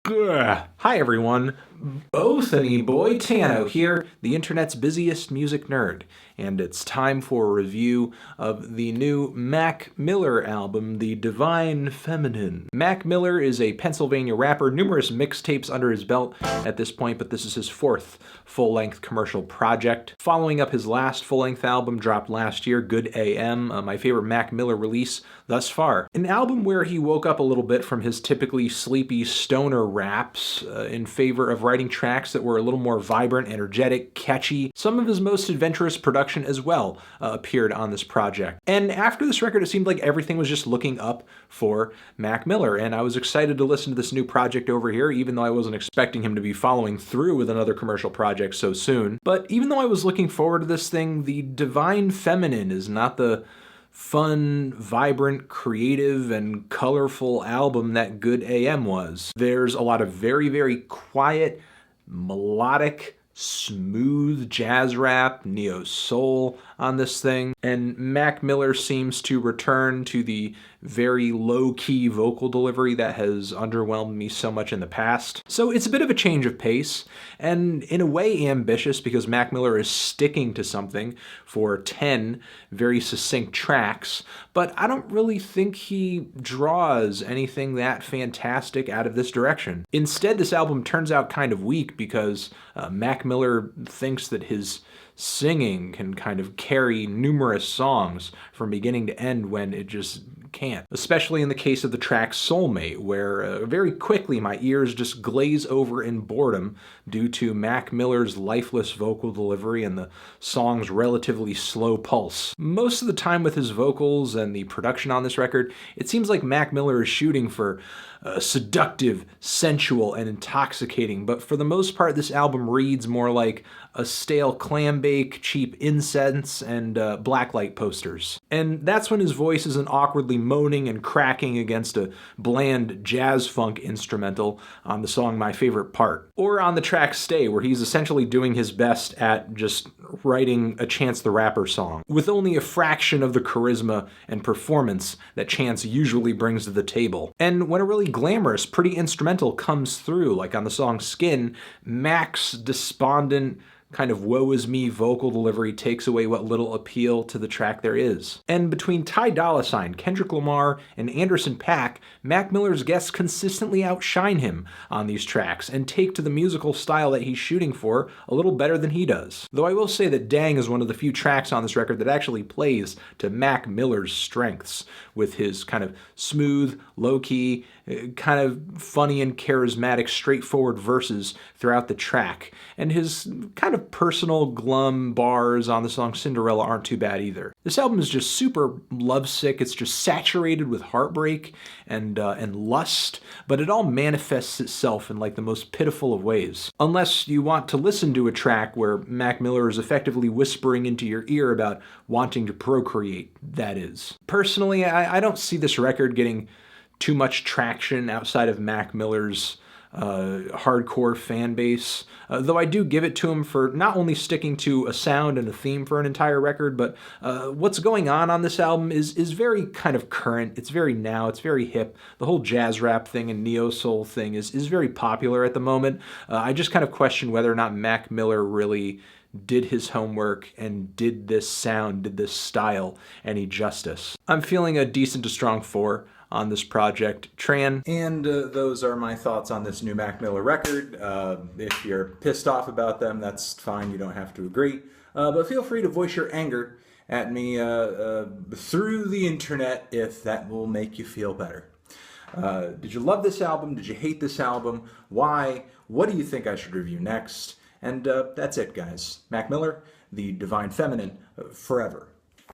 Hi everyone, Bothany Boy Tano here, the internet's busiest music nerd, and it's time for a review of the new Mac Miller album, The Divine Feminine. Mac Miller is a Pennsylvania rapper, numerous mixtapes under his belt at this point, but this is his fourth full-length commercial project. Following up his last full-length album dropped last year, Good AM, my favorite Mac Miller release thus far. An album where he woke up a little bit from his typically sleepy stoner raps in favor of writing tracks that were a little more vibrant, energetic, catchy. Some of his most adventurous production as well appeared on this project. And after this record, it seemed like everything was just looking up for Mac Miller, and I was excited to listen to this new project over here, even though I wasn't expecting him to be following through with another commercial project so soon. But even though I was looking forward to this thing, The Divine Feminine is not the fun, vibrant, creative, and colorful album that Good AM was. There's a lot of very, very quiet, melodic, smooth jazz rap, neo-soul on this thing, and Mac Miller seems to return to the very low-key vocal delivery that has underwhelmed me so much in the past. So it's a bit of a change of pace, and in a way ambitious because Mac Miller is sticking to something for 10 very succinct tracks, but I don't really think he draws anything that fantastic out of this direction. Instead, this album turns out kind of weak because Mac Miller thinks that his singing can kind of carry numerous songs from beginning to end when it just can't. Especially in the case of the track Soulmate, where very quickly my ears just glaze over in boredom due to Mac Miller's lifeless vocal delivery and the song's relatively slow pulse. Most of the time with his vocals and the production on this record, it seems like Mac Miller is shooting for seductive, sensual, and intoxicating, but for the most part this album reads more like a stale clam bake, cheap incense, and blacklight posters. And that's when his voice isn't awkwardly moaning and cracking against a bland jazz funk instrumental on the song My Favorite Part. Or on the track Stay, where he's essentially doing his best at just writing a Chance the Rapper song, with only a fraction of the charisma and performance that Chance usually brings to the table. And when a really glamorous, pretty instrumental comes through, like on the song Skin, Mac's despondent, kind of woe-is-me vocal delivery takes away what little appeal to the track there is. And between Ty Dolla $ign, Kendrick Lamar, and Anderson .Paak, Mac Miller's guests consistently outshine him on these tracks and take to the musical style that he's shooting for a little better than he does. Though I will say that Dang is one of the few tracks on this record that actually plays to Mac Miller's strengths, with his kind of smooth, low-key, kind of funny and charismatic, straightforward verses throughout the track, and his kind of personal, glum bars on the song Cinderella aren't too bad either. This album is just super lovesick. It's just saturated with heartbreak and lust, but it all manifests itself in like the most pitiful of ways. Unless you want to listen to a track where Mac Miller is effectively whispering into your ear about wanting to procreate, that is. Personally, I don't see this record getting too much traction outside of Mac Miller's hardcore fan base, though I do give it to him for not only sticking to a sound and a theme for an entire record, but what's going on this album is very kind of current. It's very now, it's very hip. The whole jazz rap thing and neo-soul thing is very popular at the moment. I just kind of question whether or not Mac Miller really did his homework and did this sound, did this style any justice. I'm feeling a decent to strong 4 on this project, Tran. And those are my thoughts on this new Mac Miller record. If you're pissed off about them, that's fine, you don't have to agree. But feel free to voice your anger at me through the internet if that will make you feel better. Did you love this album? Did you hate this album? Why? What do you think I should review next? And that's it, guys. Mac Miller, The Divine Feminine, forever.